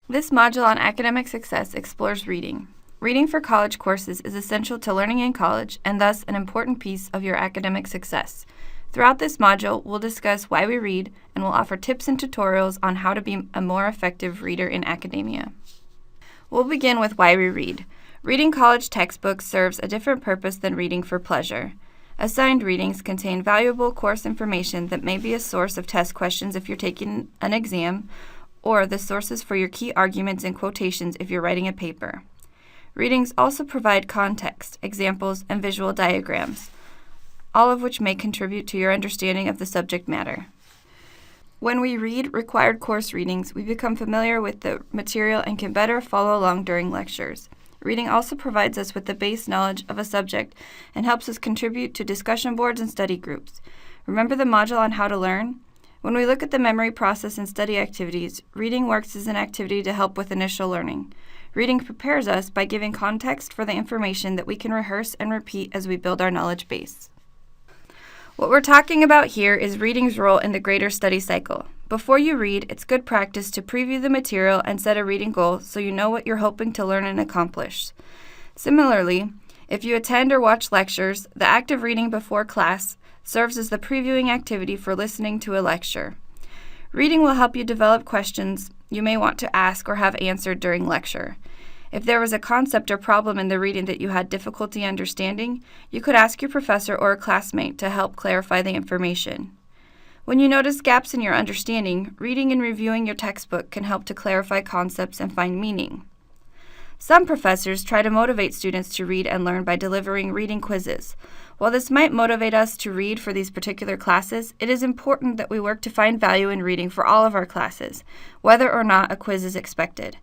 This module on academic success explores reading. Reading for college courses is essential to learning in college and thus an important piece of your academic success. Throughout this module, we'll discuss why we read and we'll offer tips and tutorials on how to be a more effective reader in academia. We'll begin with why we read. Reading college textbooks serves a different purpose than reading for pleasure. Assigned readings contain valuable course information that may be a source of test questions if you're taking an exam, or the sources for your key arguments and quotations if you're writing a paper. Readings also provide context, examples, and visual diagrams, all of which may contribute to your understanding of the subject matter. When we read required course readings, we become familiar with the material and can better follow along during lectures. Reading also provides us with the base knowledge of a subject and helps us contribute to discussion boards and study groups. Remember the module on how to learn? When we look at the memory process and study activities, reading works as an activity to help with initial learning. Reading prepares us by giving context for the information that we can rehearse and repeat as we build our knowledge base. What we're talking about here is reading's role in the greater study cycle. Before you read, it's good practice to preview the material and set a reading goal so you know what you're hoping to learn and accomplish. Similarly, if you attend or watch lectures, the act of reading before class serves as the previewing activity for listening to a lecture. Reading will help you develop questions you may want to ask or have answered during lecture. If there was a concept or problem in the reading that you had difficulty understanding, you could ask your professor or a classmate to help clarify the information. When you notice gaps in your understanding, reading and reviewing your textbook can help to clarify concepts and find meaning. Some professors try to motivate students to read and learn by delivering reading quizzes. While this might motivate us to read for these particular classes, it is important that we work to find value in reading for all of our classes, whether or not a quiz is expected.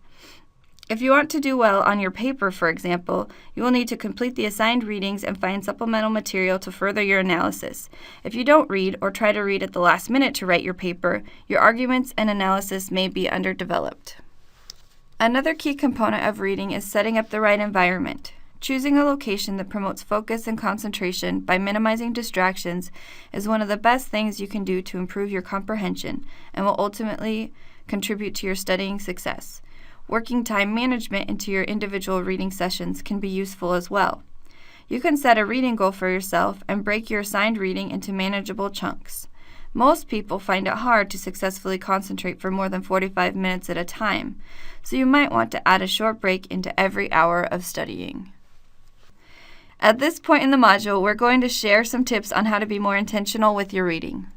If you want to do well on your paper, for example, you will need to complete the assigned readings and find supplemental material to further your analysis. If you don't read or try to read at the last minute to write your paper, your arguments and analysis may be underdeveloped. Another key component of reading is setting up the right environment. Choosing a location that promotes focus and concentration by minimizing distractions is one of the best things you can do to improve your comprehension and will ultimately contribute to your studying success. Working time management into your individual reading sessions can be useful as well. You can set a reading goal for yourself and break your assigned reading into manageable chunks. Most people find it hard to successfully concentrate for more than 45 minutes at a time, so you might want to add a short break into every hour of studying. At this point in the module, we're going to share some tips on how to be more intentional with your reading.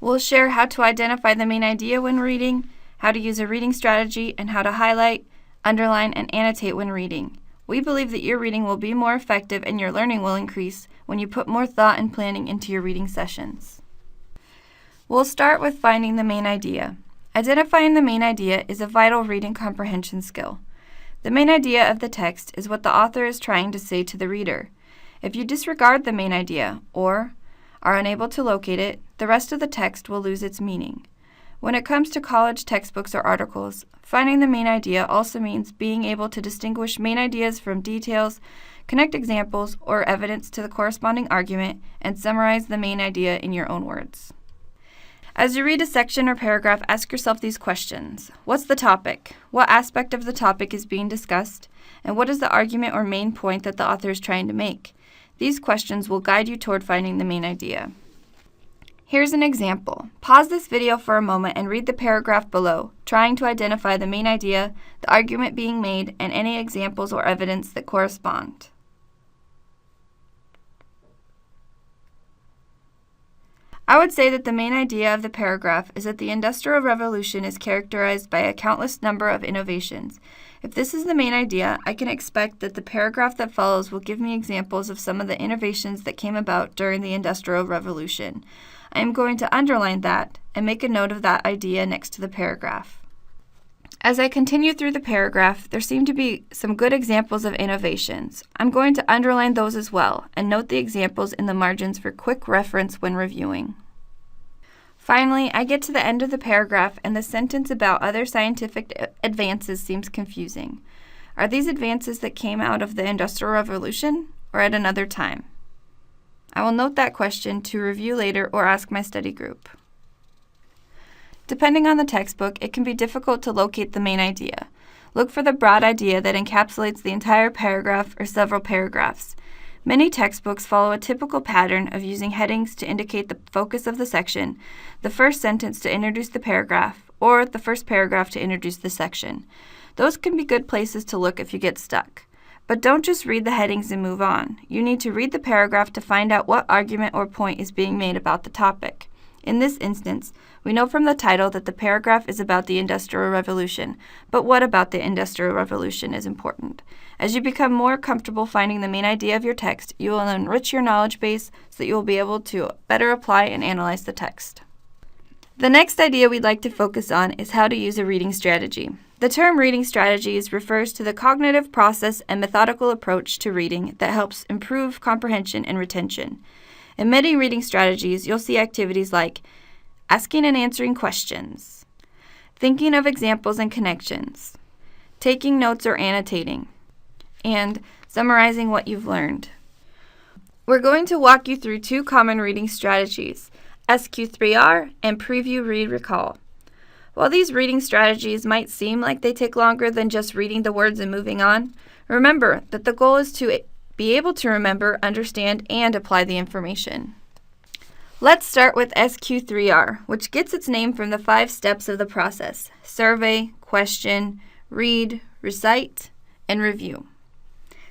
We'll share how to identify the main idea when reading, how to use a reading strategy, and how to highlight, underline, and annotate when reading. We believe that your reading will be more effective and your learning will increase when you put more thought and planning into your reading sessions. We'll start with finding the main idea. Identifying the main idea is a vital reading comprehension skill. The main idea of the text is what the author is trying to say to the reader. If you disregard the main idea or are unable to locate it, the rest of the text will lose its meaning. When it comes to college textbooks or articles, finding the main idea also means being able to distinguish main ideas from details, connect examples or evidence to the corresponding argument, and summarize the main idea in your own words. As you read a section or paragraph, ask yourself these questions. What's the topic? What aspect of the topic is being discussed? And what is the argument or main point that the author is trying to make? These questions will guide you toward finding the main idea. Here's an example. Pause this video for a moment and read the paragraph below, trying to identify the main idea, the argument being made, and any examples or evidence that correspond. I would say that the main idea of the paragraph is that the Industrial Revolution is characterized by a countless number of innovations. If this is the main idea, I can expect that the paragraph that follows will give me examples of some of the innovations that came about during the Industrial Revolution. I am going to underline that and make a note of that idea next to the paragraph. As I continue through the paragraph, there seem to be some good examples of innovations. I'm going to underline those as well and note the examples in the margins for quick reference when reviewing. Finally, I get to the end of the paragraph and the sentence about other scientific advances seems confusing. Are these advances that came out of the Industrial Revolution or at another time? I will note that question to review later or ask my study group. Depending on the textbook, it can be difficult to locate the main idea. Look for the broad idea that encapsulates the entire paragraph or several paragraphs. Many textbooks follow a typical pattern of using headings to indicate the focus of the section, the first sentence to introduce the paragraph, or the first paragraph to introduce the section. Those can be good places to look if you get stuck. But don't just read the headings and move on. You need to read the paragraph to find out what argument or point is being made about the topic. In this instance, we know from the title that the paragraph is about the Industrial Revolution, but what about the Industrial Revolution is important. As you become more comfortable finding the main idea of your text, you will enrich your knowledge base so that you will be able to better apply and analyze the text. The next idea we'd like to focus on is how to use a reading strategy. The term reading strategies refers to the cognitive process and methodical approach to reading that helps improve comprehension and retention. In many reading strategies, you'll see activities like asking and answering questions, thinking of examples and connections, taking notes or annotating, and summarizing what you've learned. We're going to walk you through two common reading strategies, SQ3R and Preview, Read, Recall. While these reading strategies might seem like they take longer than just reading the words and moving on, remember that the goal is to be able to remember, understand, and apply the information. Let's start with SQ3R, which gets its name from the 5 steps of the process: survey, question, read, recite, and review.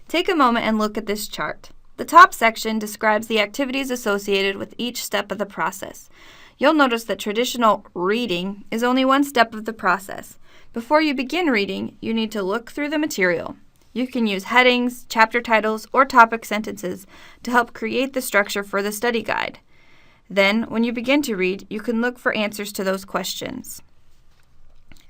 Take a moment and look at this chart. The top section describes the activities associated with each step of the process. You'll notice that traditional reading is only one step of the process. Before you begin reading, you need to look through the material. You can use headings, chapter titles, or topic sentences to help create the structure for the study guide. Then, when you begin to read, you can look for answers to those questions.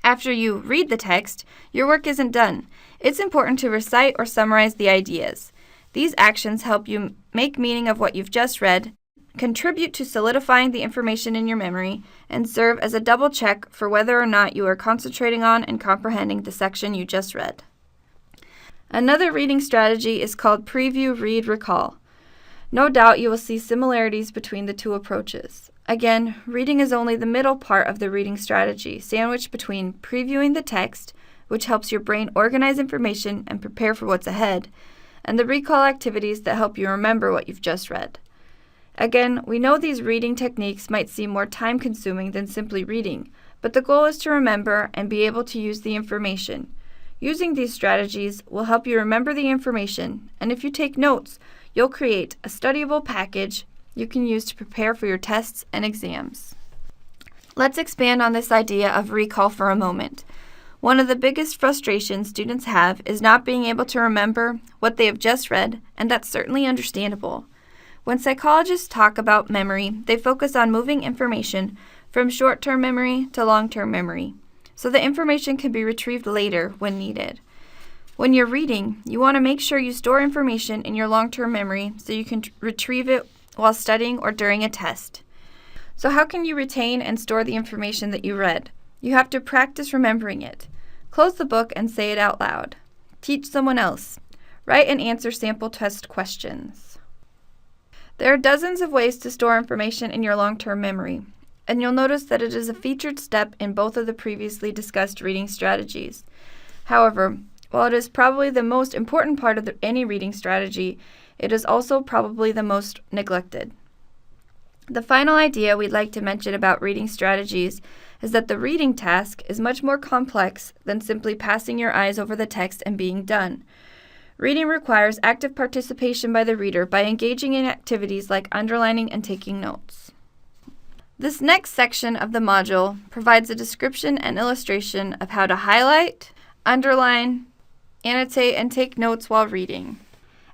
After you read the text, your work isn't done. It's important to recite or summarize the ideas. These actions help you make meaning of what you've just read, contribute to solidifying the information in your memory, and serve as a double check for whether or not you are concentrating on and comprehending the section you just read. Another reading strategy is called Preview, Read, Recall. No doubt you will see similarities between the two approaches. Again, reading is only the middle part of the reading strategy, sandwiched between previewing the text, which helps your brain organize information and prepare for what's ahead, and the recall activities that help you remember what you've just read. Again, we know these reading techniques might seem more time-consuming than simply reading, but the goal is to remember and be able to use the information. Using these strategies will help you remember the information, and if you take notes, you'll create a studyable package you can use to prepare for your tests and exams. Let's expand on this idea of recall for a moment. One of the biggest frustrations students have is not being able to remember what they have just read, and that's certainly understandable. When psychologists talk about memory, they focus on moving information from short-term memory to long-term memory, so the information can be retrieved later when needed. When you're reading, you want to make sure you store information in your long-term memory so you can retrieve it while studying or during a test. So how can you retain and store the information that you read? You have to practice remembering it. Close the book and say it out loud. Teach someone else. Write and answer sample test questions. There are dozens of ways to store information in your long-term memory, and you'll notice that it is a featured step in both of the previously discussed reading strategies. However, while it is probably the most important part of any reading strategy, it is also probably the most neglected. The final idea we'd like to mention about reading strategies is that the reading task is much more complex than simply passing your eyes over the text and being done. Reading requires active participation by the reader by engaging in activities like underlining and taking notes. This next section of the module provides a description and illustration of how to highlight, underline, annotate, and take notes while reading.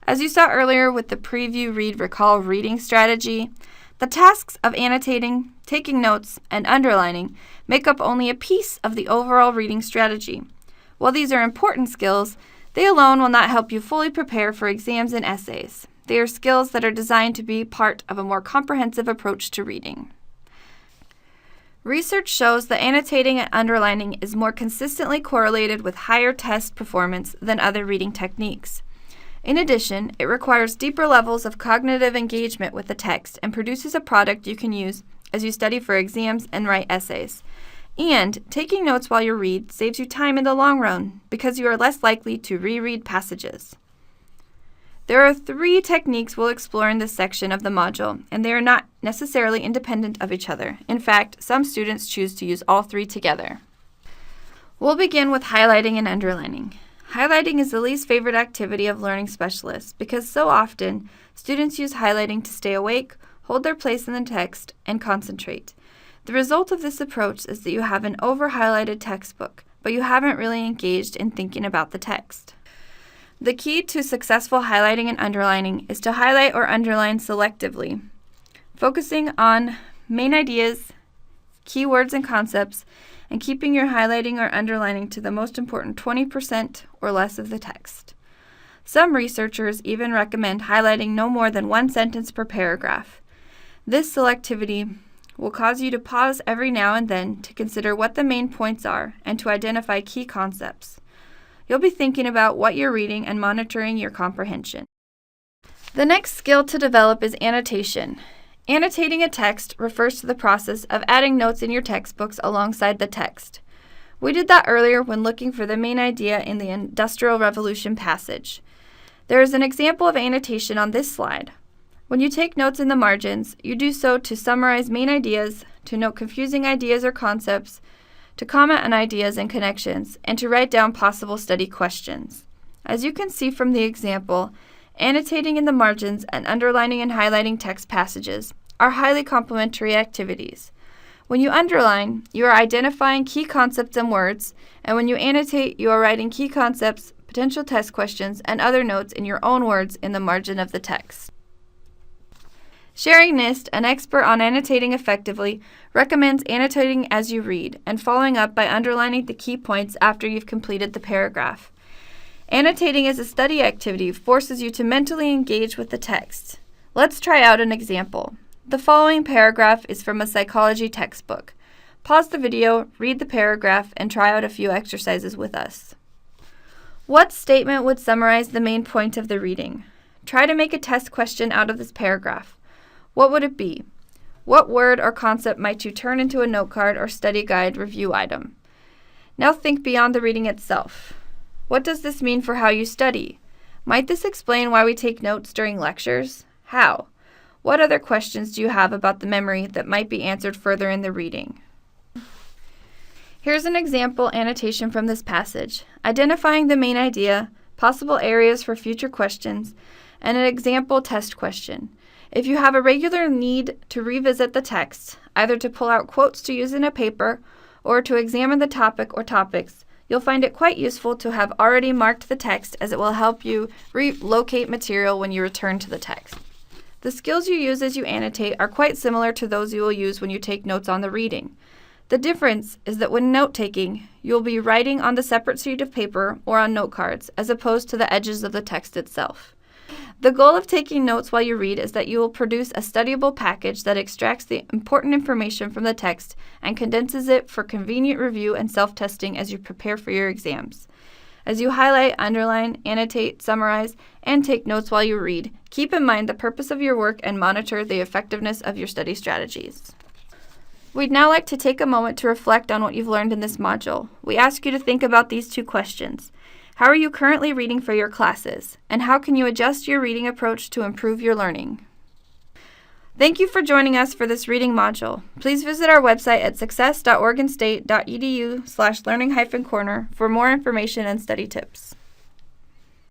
As you saw earlier with the Preview, Read, Recall reading strategy, the tasks of annotating, taking notes, and underlining make up only a piece of the overall reading strategy. While these are important skills, they alone will not help you fully prepare for exams and essays. They are skills that are designed to be part of a more comprehensive approach to reading. Research shows that annotating and underlining is more consistently correlated with higher test performance than other reading techniques. In addition, it requires deeper levels of cognitive engagement with the text and produces a product you can use as you study for exams and write essays. And taking notes while you read saves you time in the long run because you are less likely to reread passages. There are 3 techniques we'll explore in this section of the module, and they are not necessarily independent of each other. In fact, some students choose to use all 3 together. We'll begin with highlighting and underlining. Highlighting is the least favorite activity of learning specialists because so often students use highlighting to stay awake, hold their place in the text, and concentrate. The result of this approach is that you have an over-highlighted textbook, but you haven't really engaged in thinking about the text. The key to successful highlighting and underlining is to highlight or underline selectively, focusing on main ideas, keywords and concepts, and keeping your highlighting or underlining to the most important 20% or less of the text. Some researchers even recommend highlighting no more than 1 sentence per paragraph. This selectivity will cause you to pause every now and then to consider what the main points are and to identify key concepts. You'll be thinking about what you're reading and monitoring your comprehension. The next skill to develop is annotation. Annotating a text refers to the process of adding notes in your textbooks alongside the text. We did that earlier when looking for the main idea in the Industrial Revolution passage. There is an example of annotation on this slide. When you take notes in the margins, you do so to summarize main ideas, to note confusing ideas or concepts, to comment on ideas and connections, and to write down possible study questions. As you can see from the example, annotating in the margins and underlining and highlighting text passages are highly complementary activities. When you underline, you are identifying key concepts and words, and when you annotate, you are writing key concepts, potential test questions, and other notes in your own words in the margin of the text. Sherry Nist, an expert on annotating effectively, recommends annotating as you read and following up by underlining the key points after you've completed the paragraph. Annotating as a study activity forces you to mentally engage with the text. Let's try out an example. The following paragraph is from a psychology textbook. Pause the video, read the paragraph, and try out a few exercises with us. What statement would summarize the main point of the reading? Try to make a test question out of this paragraph. What would it be? What word or concept might you turn into a note card or study guide review item? Now think beyond the reading itself. What does this mean for how you study? Might this explain why we take notes during lectures? How? What other questions do you have about the memory that might be answered further in the reading? Here's an example annotation from this passage, identifying the main idea, possible areas for future questions, and an example test question. If you have a regular need to revisit the text, either to pull out quotes to use in a paper or to examine the topic or topics, you'll find it quite useful to have already marked the text, as it will help you relocate material when you return to the text. The skills you use as you annotate are quite similar to those you will use when you take notes on the reading. The difference is that when note-taking, you'll be writing on the separate sheet of paper or on note cards, as opposed to the edges of the text itself. The goal of taking notes while you read is that you will produce a studyable package that extracts the important information from the text and condenses it for convenient review and self-testing as you prepare for your exams. As you highlight, underline, annotate, summarize, and take notes while you read, keep in mind the purpose of your work and monitor the effectiveness of your study strategies. We'd now like to take a moment to reflect on what you've learned in this module. We ask you to think about these 2 questions. How are you currently reading for your classes? And how can you adjust your reading approach to improve your learning? Thank you for joining us for this reading module. Please visit our website at success.oregonstate.edu/learning-corner for more information and study tips.